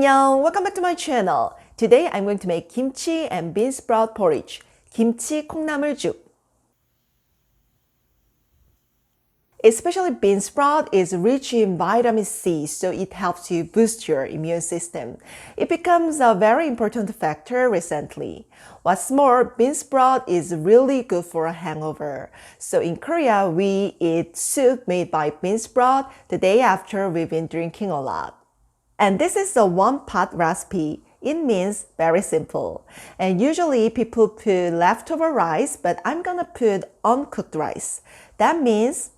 안녕, welcome back to my channel. Today I'm going to make kimchi and bean sprout porridge, Kimchi Kongnamul Juk. Especially bean sprout is rich in vitamin C, so it helps you boost your immune system. It becomes a very important factor recently. What's more, bean sprout is really good for a hangover. So in Korea, we eat soup made by bean sprout the day after we've been drinking a lot. And this is a one-pot recipe. It means very simple. And usually people put leftover rice, but I'm gonna put uncooked rice. That means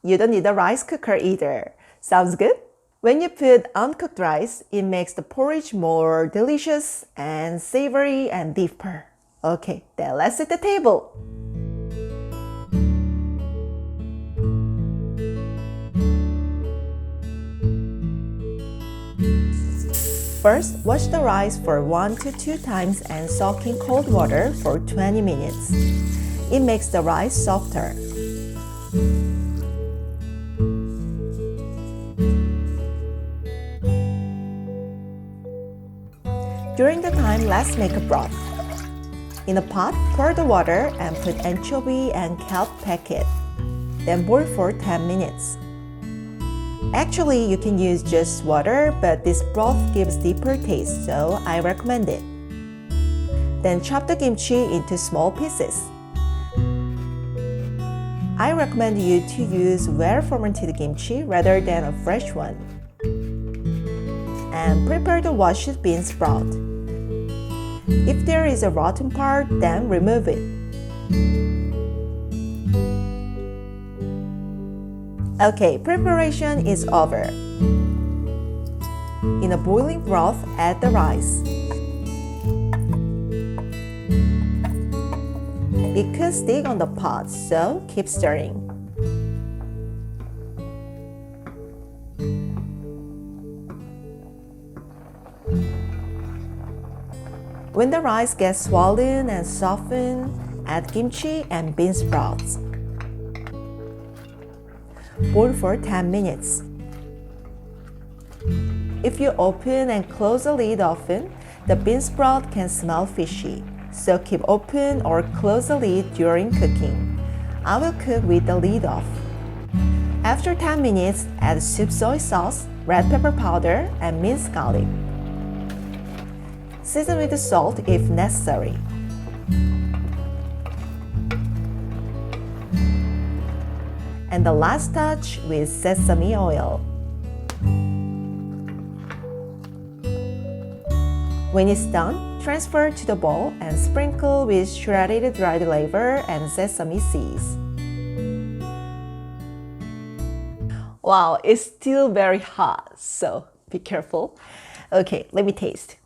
you don't need a rice cooker either. Sounds good? When you put uncooked rice, it makes the porridge more delicious and savory and deeper. Okay, then let's set the table. First, wash the rice for 1 to 2 times and soak in cold water for 20 minutes. It makes the rice softer. During the time, let's make a broth. In a pot, pour the water and put anchovy and kelp packet. Then boil for 10 minutes. Actually, you can use just water, but this broth gives deeper taste, so I recommend it. Then chop the kimchi into small pieces. I recommend you to use well-fermented kimchi rather than a fresh one. And prepare the washed bean sprout. If there is a rotten part, then remove it. Okay, preparation is over. In a boiling broth, add the rice. It could stick on the pot, so keep stirring. When the rice gets swollen and softened, add kimchi and bean sprouts. Boil for 10 minutes. If you open and close the lid often, the bean sprout can smell fishy, so keep open or close the lid during cooking. I will cook with the lid off. After 10 minutes, add soup soy sauce, red pepper powder, and minced garlic. Season with salt if necessary. And the last touch with sesame oil. When it's done, transfer to the bowl and sprinkle with shredded dried liver and sesame seeds. Wow, it's still very hot, so be careful. Okay, let me taste.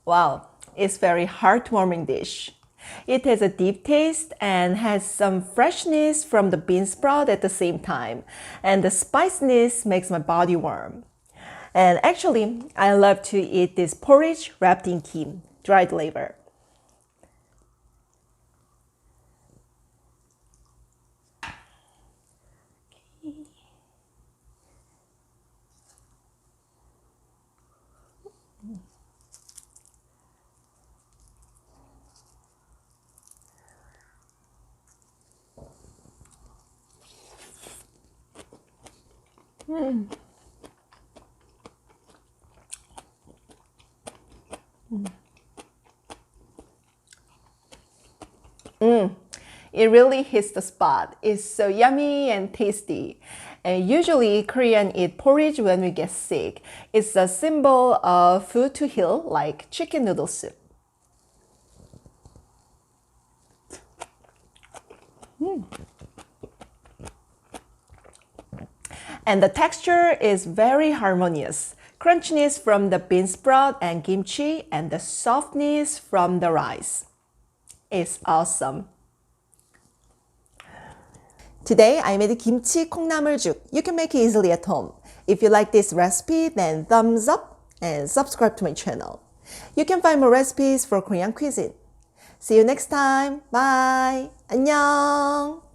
Wow, it's very heartwarming dish. It has a deep taste and has some freshness from the bean sprout at the same time. And the spiciness makes my body warm. And actually, I love to eat this porridge wrapped in kim, dried liver. It really hits the spot. It's so yummy and tasty. And usually Korean eat porridge when we get sick. It's a symbol of food to heal, like chicken noodle soup. And the texture is very harmonious. Crunchiness from the beans broth and kimchi and the softness from the rice. It's awesome. Today I made Kimchi Kongnamul Juk. You can make it easily at home. If you like this recipe, then thumbs up and subscribe to my channel. You can find more recipes for Korean cuisine. See you next time. Bye. 안녕.